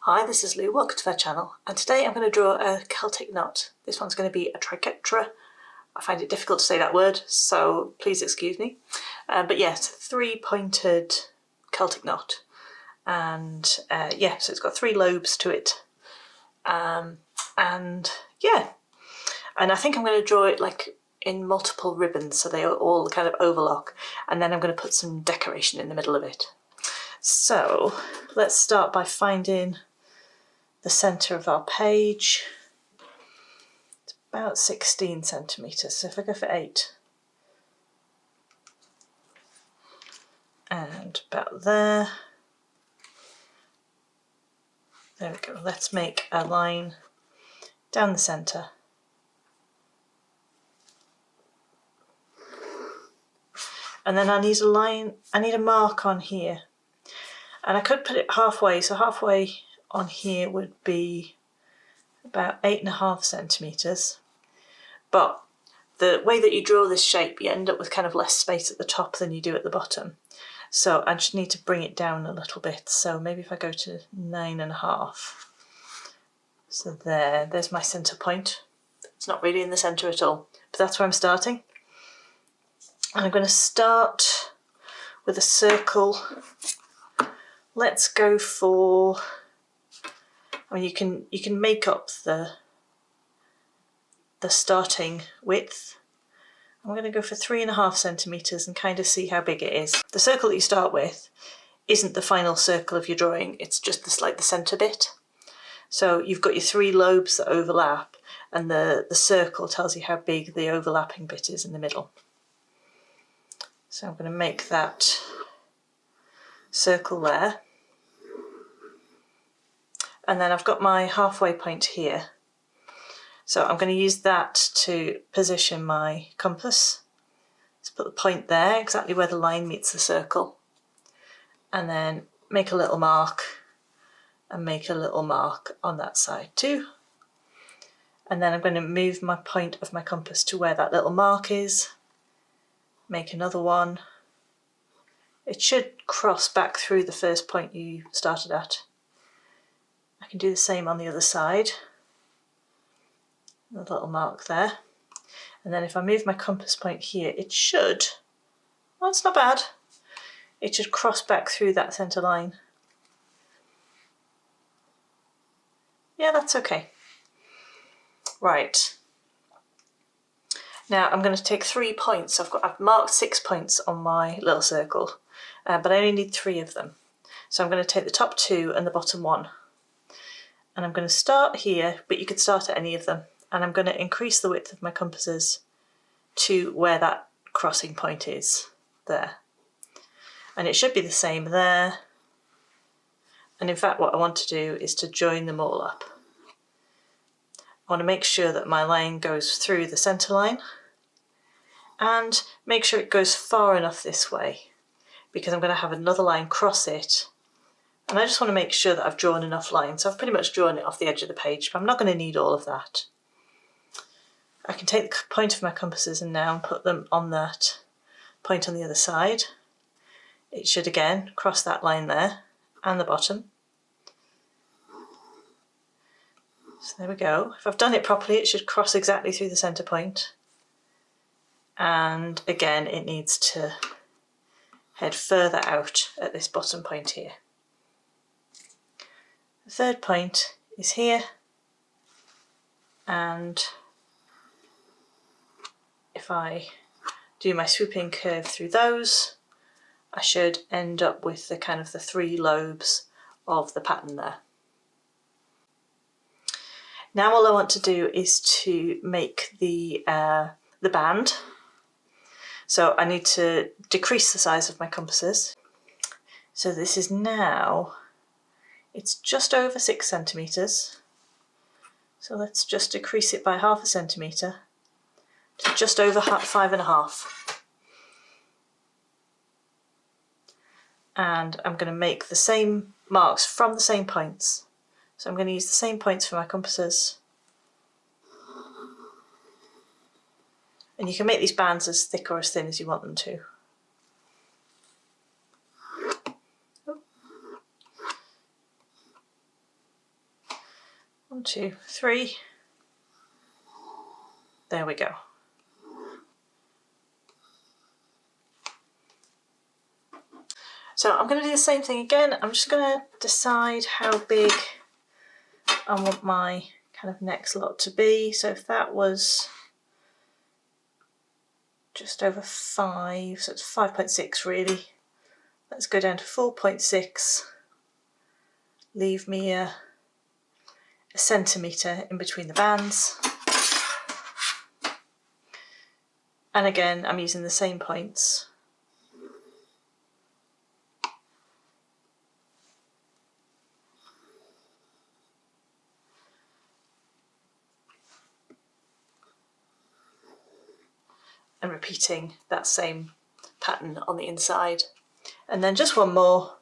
Hi, this is Lou, welcome to my channel, and today I'm going to draw a Celtic knot. This one's going to be a Triquetra. I find it difficult to say that word, so please excuse me. But yes, three-pointed Celtic knot. And yeah, so it's got three lobes to it. And yeah, and I think I'm going to draw it like in multiple ribbons so they all kind of overlock, and then I'm going to put some decoration in the middle of it. So let's start by finding the centre of our page. It's about 16 centimetres, so if I go for 8, and about there. There we go. Let's make a line down the centre. And then I need a line, I need a mark on here. And I could put it halfway, so halfway on here would be about 8.5 centimetres. But the way that you draw this shape, you end up with kind of less space at the top than you do at the bottom. So I just need to bring it down a little bit. So maybe if I go to 9.5. So there's my centre point. It's not really in the centre at all, but that's where I'm starting. And I'm going to start with a circle. Let's go for, I mean, you can make up the starting width. I'm going to go for 3.5 centimetres and kind of see how big it is. The circle that you start with isn't the final circle of your drawing, it's just the centre bit. So you've got your three lobes that overlap, and the circle tells you how big the overlapping bit is in the middle. So I'm going to make that circle there. And then I've got my halfway point here. So I'm going to use that to position my compass. Let's put the point there, exactly where the line meets the circle. And then make a little mark and make a little mark on that side too. And then I'm going to move my point of my compass to where that little mark is. Make another one. It should cross back through the first point you started at. I can do the same on the other side. A little mark there. And then if I move my compass point here, it should, well, it's not bad. It should cross back through that centre line. Yeah, that's okay. Right. Now I'm going to take 3 points. I've marked 6 points on my little circle, but I only need 3 of them. So I'm going to take the top 2 and the bottom 1. And I'm going to start here, but you could start at any of them. And I'm going to increase the width of my compasses to where that crossing point is, there. And it should be the same there. And in fact, what I want to do is to join them all up. I want to make sure that my line goes through the centre line and make sure it goes far enough this way, because I'm going to have another line cross it. And I just want to make sure that I've drawn enough lines. So I've pretty much drawn it off the edge of the page, but I'm not going to need all of that. I can take the point of my compasses and now put them on that point on the other side. It should again cross that line there and the bottom. So there we go. If I've done it properly, it should cross exactly through the centre point. And again, it needs to head further out at this bottom point here. The third point is here, and if I do my swooping curve through those, I should end up with the kind of the 3 lobes of the pattern there. Now all I want to do is to make the band. So I need to decrease the size of my compasses. So this is now, it's just over 6 centimetres. So let's just decrease it by 0.5 centimetre to just over 5.5. And I'm going to make the same marks from the same points. So I'm going to use the same points for my compasses. And you can make these bands as thick or as thin as you want them to. 1, 2, 3. There we go. So I'm going to do the same thing again. I'm just going to decide how big I want my kind of next lot to be. So if that was just over 5, so it's 5.6 really. Let's go down to 4.6. Leave me a centimetre in between the bands. And again, I'm using the same points. And repeating that same pattern on the inside. And then just one more.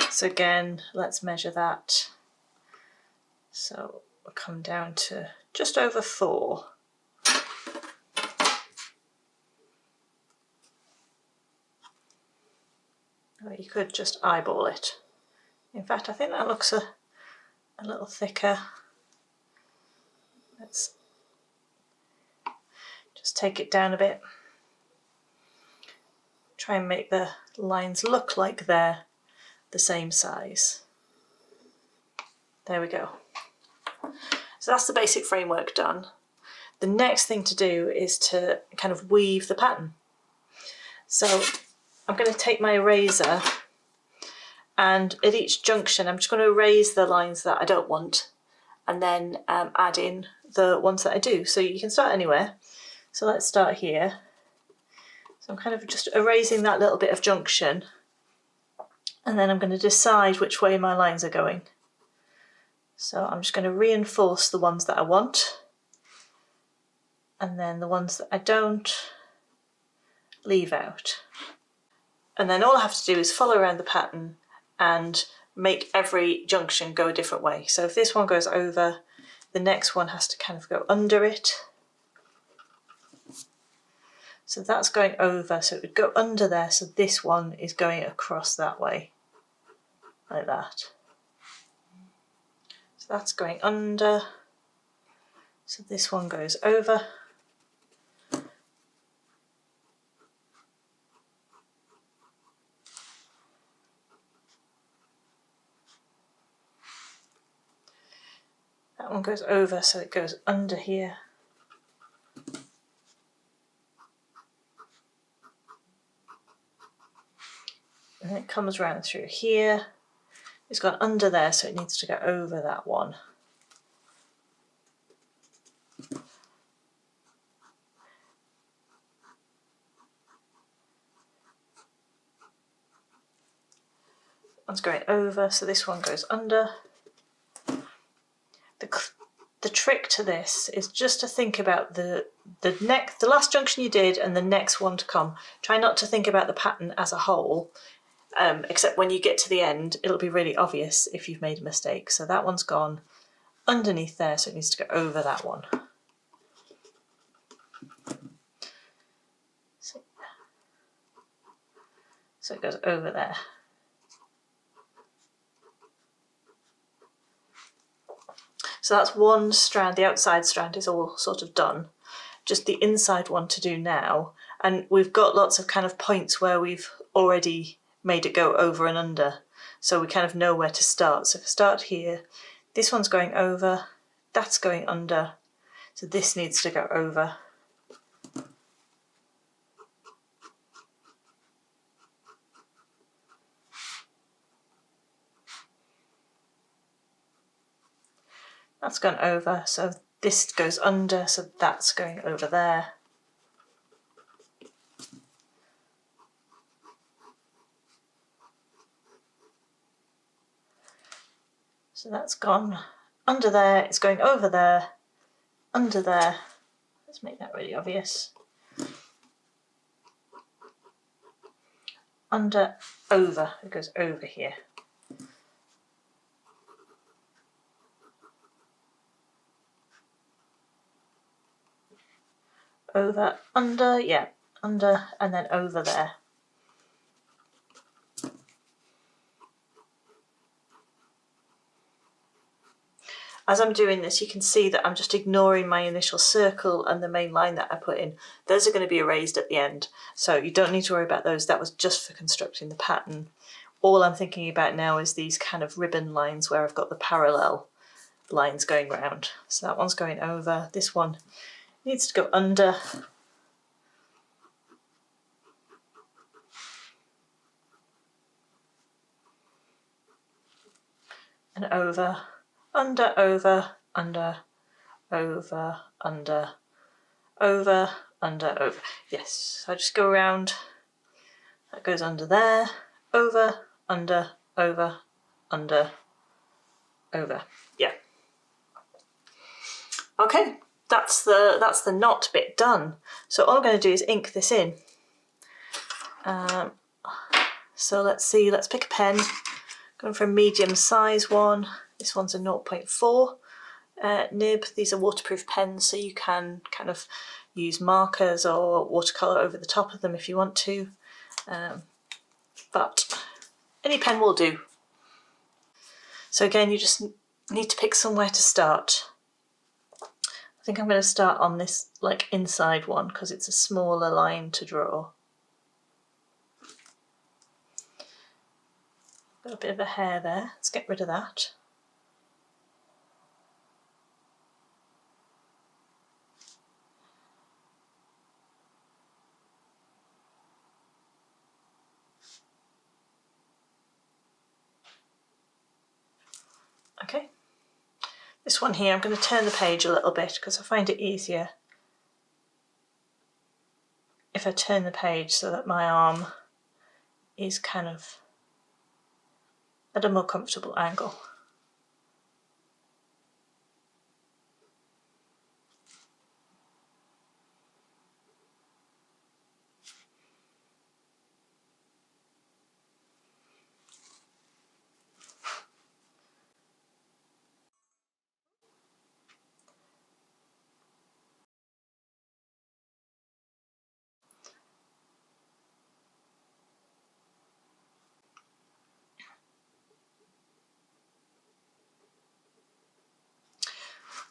So again, let's measure that. So we'll come down to just over 4. Or you could just eyeball it. In fact, I think that looks a little thicker. Let's just take it down a bit. Try and make the lines look like they're the same size. There we go. So that's the basic framework done. The next thing to do is to kind of weave the pattern. So I'm going to take my eraser, and at each junction I'm just going to erase the lines that I don't want and then add in the ones that I do. So you can start anywhere. So let's start here. So I'm kind of just erasing that little bit of junction, and then I'm going to decide which way my lines are going. So I'm just going to reinforce the ones that I want, and then the ones that I don't, leave out. And then all I have to do is follow around the pattern and make every junction go a different way. So if this one goes over, the next one has to kind of go under it. So that's going over, so it would go under there, so this one is going across that way, like that. So that's going under, so this one goes over. That one goes over, so it goes under here. And it comes around through here. It's gone under there, so it needs to go over that one. One's going over, so this one goes under. The trick to this is just to think about the last junction you did and the next one to come. Try not to think about the pattern as a whole, except when you get to the end, it'll be really obvious if you've made a mistake. So that one's gone underneath there, so it needs to go over that one. So it goes over there. So that's one strand, the outside strand is all sort of done. Just the inside one to do now. And we've got lots of kind of points where we've already made it go over and under. So we kind of know where to start. So if I start here, this one's going over, that's going under. So this needs to go over. That's gone over, so this goes under, so that's going over there. So that's gone under there, it's going over there, under there. Let's make that really obvious. Under, over, it goes over here. Over, under, yeah, under, and then over there. as I'm doing this, you can see that I'm just ignoring my initial circle and the main line that I put in. Those are going to be erased at the end, so you don't need to worry about those. That was just for constructing the pattern. All I'm thinking about now is these kind of ribbon lines where I've got the parallel lines going round. So that one's going over, this one needs to go under. And over, under, over, under, over, under, over, under, over. Yes, so I just go around, that goes under there, over, under, over, under, over. Yeah. Okay, that's the knot bit done. So all I'm going to do is ink this in. So let's see, let's pick a pen. Going for a medium size one. This one's a 0.4 nib. These are waterproof pens, so you can kind of use markers or watercolour over the top of them if you want to. But any pen will do. So again, you just need to pick somewhere to start. I think I'm going to start on this like inside one because it's a smaller line to draw. Got a bit of a hair there, let's get rid of that. Okay, this one here I'm going to turn the page a little bit because I find it easier if I turn the page so that my arm is kind of at a more comfortable angle.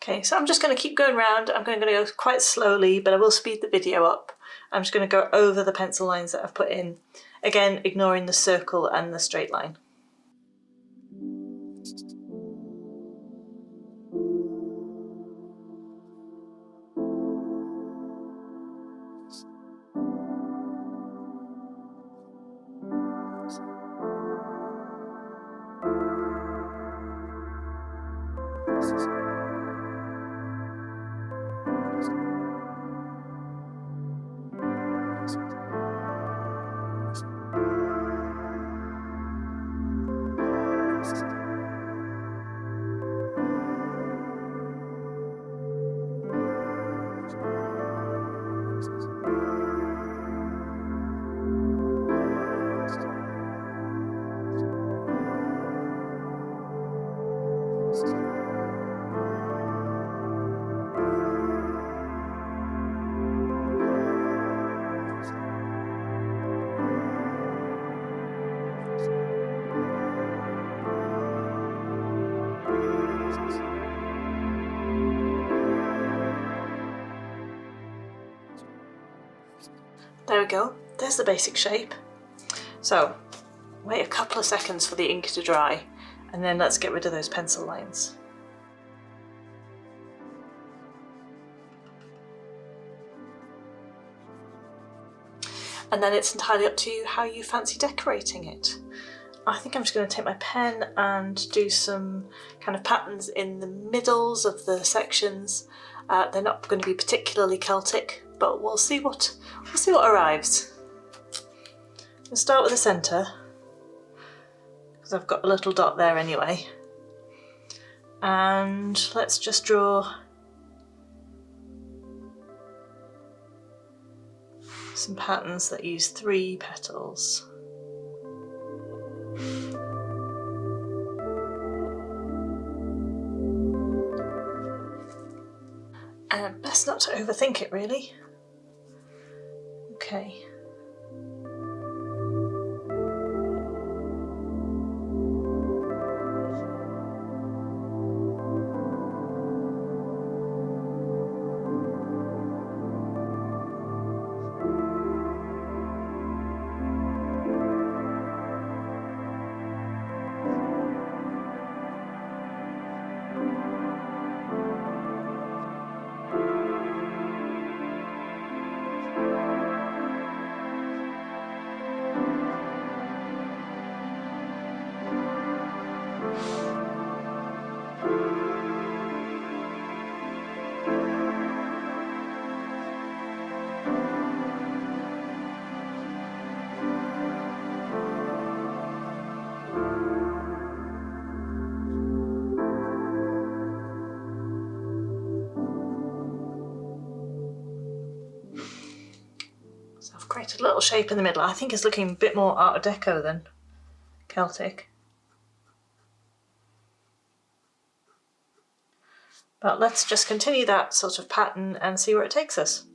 Okay, so I'm just going to keep going around. I'm going to go quite slowly, but I will speed the video up. I'm just going to go over the pencil lines that I've put in. Again, ignoring the circle and the straight line. There we go, there's the basic shape. So, wait a couple of seconds for the ink to dry, and then let's get rid of those pencil lines. And then it's entirely up to you how you fancy decorating it. I think I'm just going to take my pen and do some kind of patterns in the middles of the sections. They're not going to be particularly Celtic, but we'll see what arrives. I'll start with the centre because I've got a little dot there anyway, and let's just draw some patterns that use 3 petals. And best not to overthink it really. Okay. little shape in the middle. I think it's looking a bit more Art Deco than Celtic. But let's just continue that sort of pattern and see where it takes us.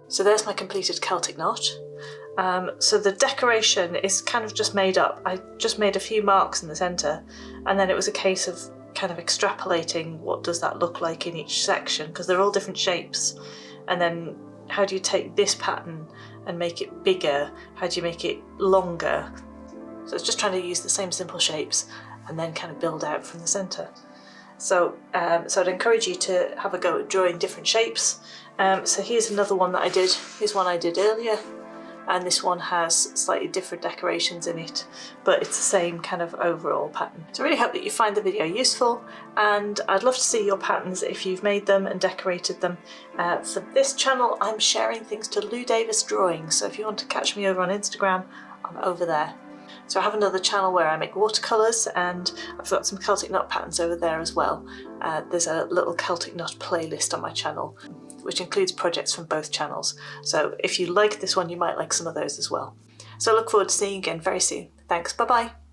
So there's my completed Celtic knot. So the decoration is kind of just made up. I just made a few marks in the centre, and then it was a case of kind of extrapolating what does that look like in each section, because they're all different shapes. And then how do you take this pattern and make it bigger? How do you make it longer? So it's just trying to use the same simple shapes and then kind of build out from the centre. So I'd encourage you to have a go at drawing different shapes. So here's another one that I did. Here's one I did earlier, and this one has slightly different decorations in it, but it's the same kind of overall pattern. So I really hope that you find the video useful, and I'd love to see your patterns if you've made them and decorated them. For this channel, I'm sharing things to Lou Davis Drawing, so if you want to catch me over on Instagram, I'm over there. So I have another channel where I make watercolours, and I've got some Celtic knot patterns over there as well. There's a little Celtic knot playlist on my channel, which includes projects from both channels. So if you like this one, you might like some of those as well. So I look forward to seeing you again very soon. Thanks, bye bye.